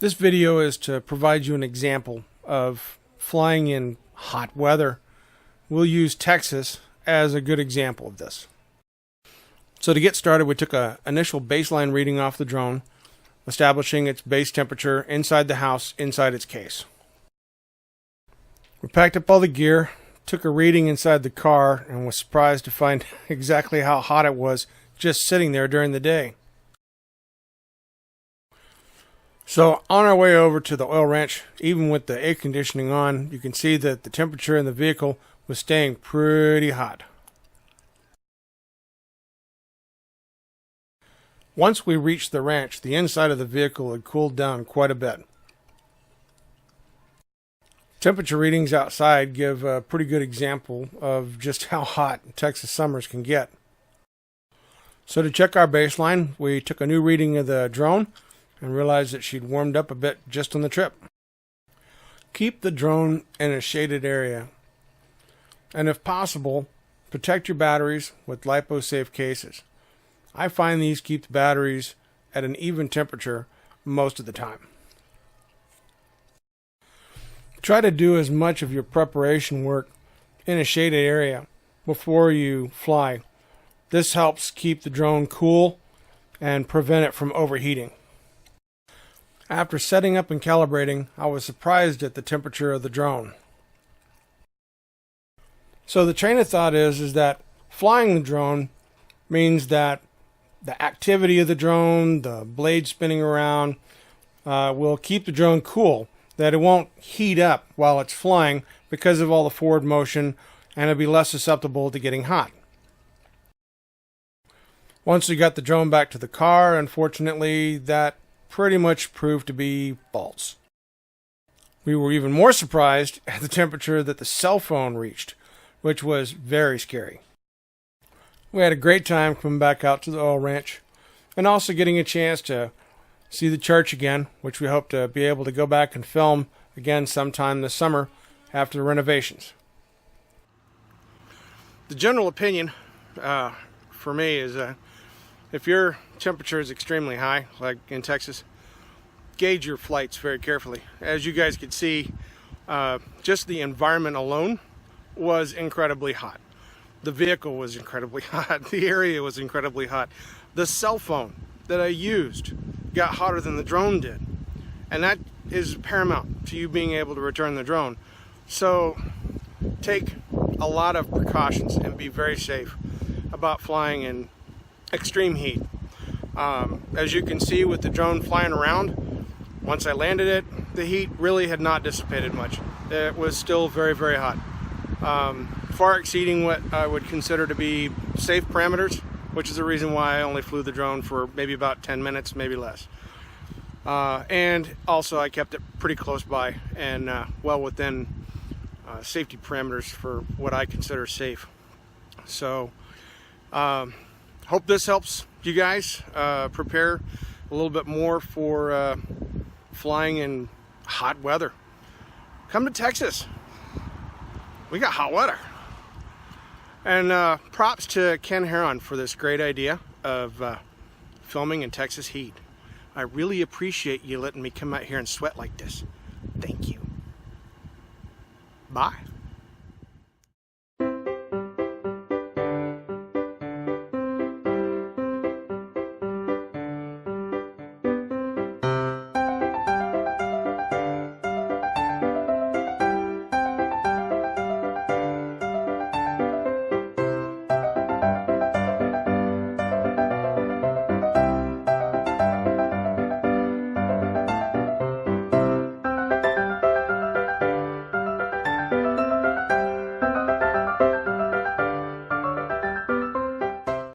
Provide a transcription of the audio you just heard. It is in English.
This video is to provide you an example of flying in hot weather. We'll use Texas as a good example of this. So to get started, we took an initial baseline reading off the drone, establishing its base temperature inside the house, inside its case. We packed up all the gear, took a reading inside the car, and was surprised to find exactly how hot it was just sitting there during the day. So on our way over to the oil ranch, even with the air conditioning on, you can see that the temperature in the vehicle was staying pretty hot. Once we reached the ranch, the inside of the vehicle had cooled down quite a bit. Temperature readings outside give a pretty good example of just how hot Texas summers can get. So to check our baseline, we took a new reading of the drone and realized that she'd warmed up a bit just on the trip. Keep the drone in a shaded area, and if possible, protect your batteries with LiPo-safe cases. I find these keep the batteries at an even temperature most of the time. Try to do as much of your preparation work in a shaded area before you fly. This helps keep the drone cool and prevent it from overheating. After setting up and calibrating, I was surprised at the temperature of the drone. So the train of thought is that flying the drone means that the activity of the drone, the blade spinning around, will keep the drone cool, that it won't heat up while it's flying because of all the forward motion, and it'll be less susceptible to getting hot. Once we got the drone back to the car, unfortunately, that pretty much proved to be false. We were even more surprised at the temperature that the cell phone reached, which was very scary. We had a great time coming back out to the oil ranch and also getting a chance to see the church again, which we hope to be able to go back and film again sometime this summer after the renovations. The general opinion for me is if your temperature is extremely high, like in Texas, gauge your flights very carefully. As you guys could see, just the environment alone was incredibly hot. The vehicle was incredibly hot. The area was incredibly hot. The cell phone that I used got hotter than the drone did. And that is paramount to you being able to return the drone. So take a lot of precautions and be very safe about flying in extreme heat. As you can see with the drone flying around, once I landed it, the heat really had not dissipated much. It was still very, very hot. Far exceeding what I would consider to be safe parameters, which is the reason why I only flew the drone for maybe about 10 minutes, maybe less. And also I kept it pretty close by and well within safety parameters for what I consider safe. So hope this helps you guys prepare a little bit more for flying in hot weather. Come to Texas. We got hot weather. And props to Ken Heron for this great idea of filming in Texas heat. I really appreciate you letting me come out here and sweat like this. Thank you. Bye.